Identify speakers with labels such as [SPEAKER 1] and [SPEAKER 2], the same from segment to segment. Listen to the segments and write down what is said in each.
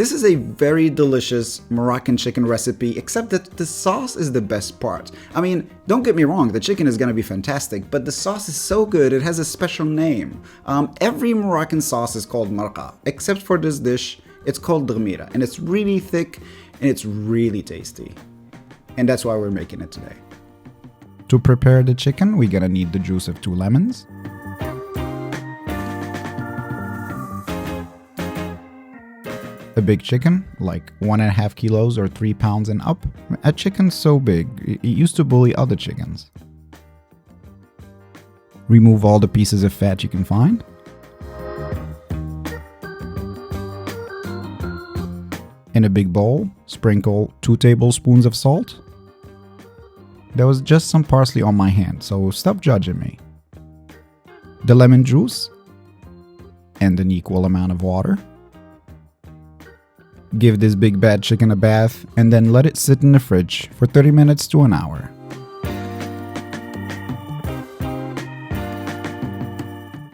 [SPEAKER 1] This is a very delicious Moroccan chicken recipe, except that the sauce is the best part. I mean, don't get me wrong, the chicken is gonna be fantastic, but the sauce is so good, it has a special name. Every Moroccan sauce is called marqa, except for this dish, it's called Deghmira, and it's really thick and it's really tasty. And that's why we're making it today.
[SPEAKER 2] To prepare the chicken, we're gonna need the juice of 2 lemons, a big chicken, like 1.5 kilos or 3 pounds and up. A chicken so big, it used to bully other chickens. Remove all the pieces of fat you can find. In a big bowl, sprinkle 2 tablespoons of salt. There was just some parsley on my hand, so stop judging me. The lemon juice and an equal amount of water. Give this big bad chicken a bath and then let it sit in the fridge for 30 minutes to an hour.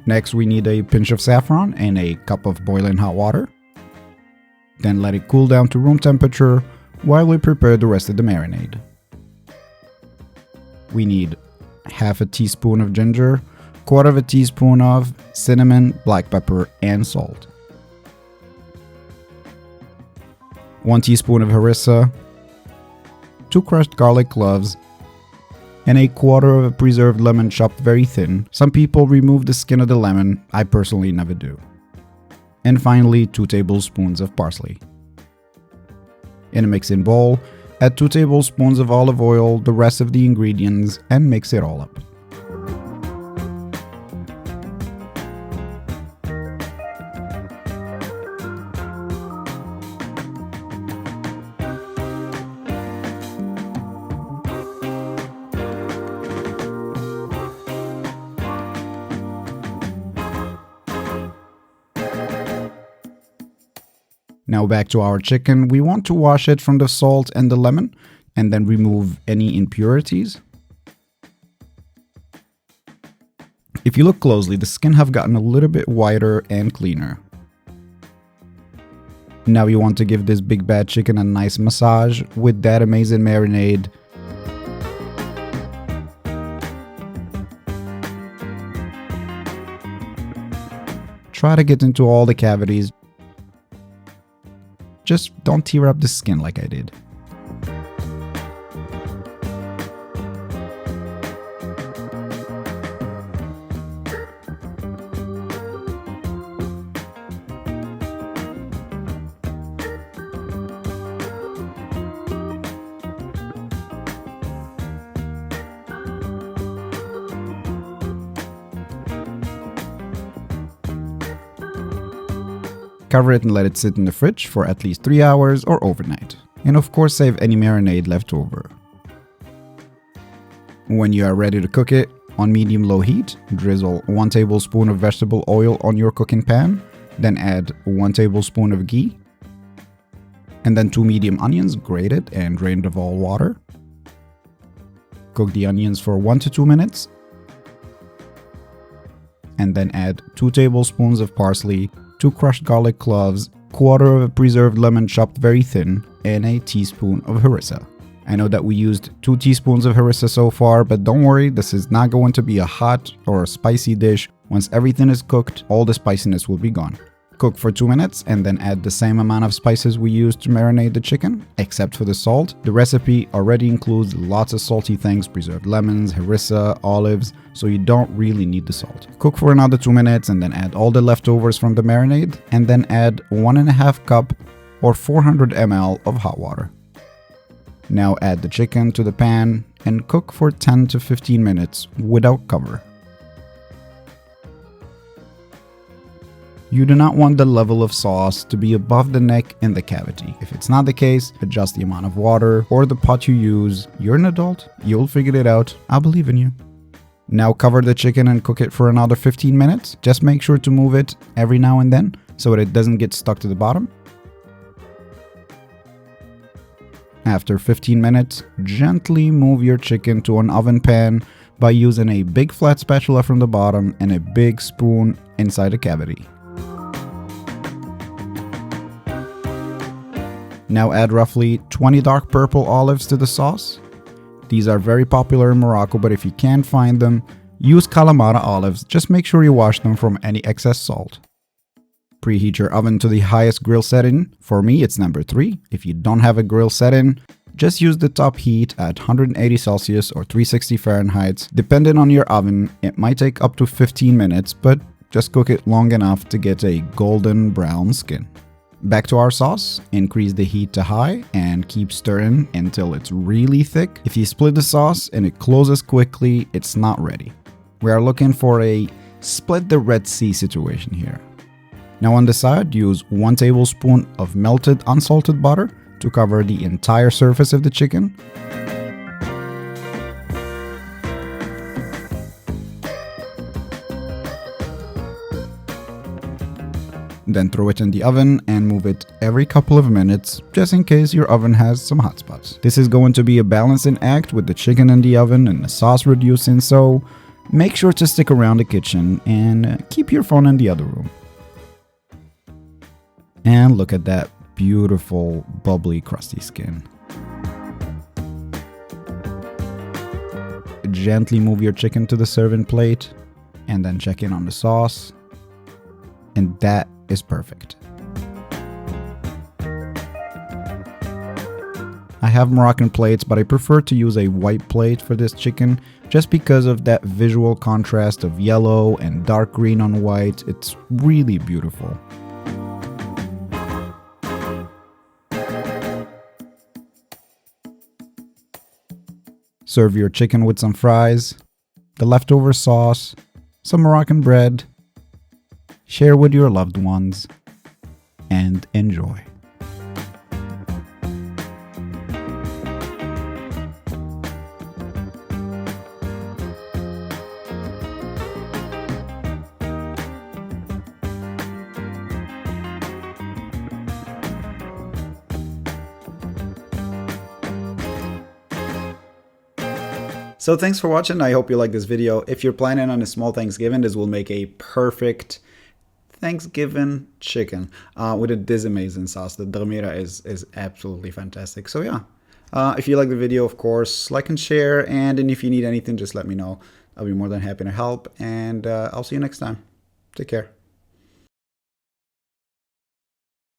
[SPEAKER 2] Next, we need a pinch of saffron and a cup of boiling hot water. Then let it cool down to room temperature while we prepare the rest of the marinade. We need half a teaspoon of ginger, quarter of a teaspoon of cinnamon, black pepper, and salt. 1 teaspoon of harissa, 2 crushed garlic cloves, and a quarter of a preserved lemon chopped very thin. Some people remove the skin of the lemon, I personally never do. And finally, 2 tablespoons of parsley. In a mixing bowl, add 2 tablespoons of olive oil, the rest of the ingredients, and mix it all up. Now back to our chicken. We want to wash it from the salt and the lemon and then remove any impurities. If you look closely, the skin have gotten a little bit whiter and cleaner. Now you want to give this big bad chicken a nice massage with that amazing marinade. Try to get into all the cavities. Just don't tear up the skin like I did. Cover it and let it sit in the fridge for at least 3 hours or overnight. And of course, save any marinade left over. When you are ready to cook it, on medium-low heat, drizzle 1 tablespoon of vegetable oil on your cooking pan, then add 1 tablespoon of ghee, and then 2 medium onions, grated and drained of all water. Cook the onions for 1 to 2 minutes, and then add 2 tablespoons of parsley, 2 crushed garlic cloves, quarter of a preserved lemon chopped very thin, and a teaspoon of harissa. I know that we used 2 teaspoons of harissa so far, but don't worry, this is not going to be a hot or a spicy dish. Once everything is cooked, all the spiciness will be gone. Cook for 2 minutes and then add the same amount of spices we used to marinate the chicken, except for the salt. The recipe already includes lots of salty things, preserved lemons, harissa, olives, so you don't really need the salt. Cook for another 2 minutes and then add all the leftovers from the marinade, and then add 1.5 cup or 400 ml of hot water. Now add the chicken to the pan and cook for 10 to 15 minutes without cover. You do not want the level of sauce to be above the neck in the cavity. If it's not the case, adjust the amount of water or the pot you use. You're an adult, you'll figure it out. I believe in you. Now cover the chicken and cook it for another 15 minutes. Just make sure to move it every now and then so that it doesn't get stuck to the bottom. After 15 minutes, gently move your chicken to an oven pan by using a big flat spatula from the bottom and a big spoon inside the cavity. Now add roughly 20 dark purple olives to the sauce. These are very popular in Morocco, but if you can't find them, use Kalamata olives. Just make sure you wash them from any excess salt. Preheat your oven to the highest grill setting. For me, it's number 3. If you don't have a grill setting, just use the top heat at 180 Celsius or 360 Fahrenheit. Depending on your oven, it might take up to 15 minutes, but just cook it long enough to get a golden brown skin. Back to our sauce, increase the heat to high and keep stirring until it's really thick. If you split the sauce and it closes quickly, it's not ready. We are looking for a split the Red Sea situation here. Now on the side, use 1 tablespoon of melted unsalted butter to cover the entire surface of the chicken. Then throw it in the oven and move it every couple of minutes, just in case your oven has some hot spots. This is going to be a balancing act with the chicken in the oven and the sauce reducing, so make sure to stick around the kitchen and keep your phone in the other room. And look at that beautiful, bubbly, crusty skin. Gently move your chicken to the serving plate and then check in on the sauce. And that is perfect. I have Moroccan plates, but I prefer to use a white plate for this chicken just because of that visual contrast of yellow and dark green on white. It's really beautiful. Serve your chicken with some fries, the leftover sauce, some Moroccan bread. Share with your loved ones, and enjoy.
[SPEAKER 1] So thanks for watching. I hope you like this video. If you're planning on a small Thanksgiving, this will make a perfect Thanksgiving chicken with this amazing sauce. The Deghmira is absolutely fantastic. So yeah, if you like the video, of course, like and share. And if you need anything, just let me know. I'll be more than happy to help. And I'll see you next time. Take care.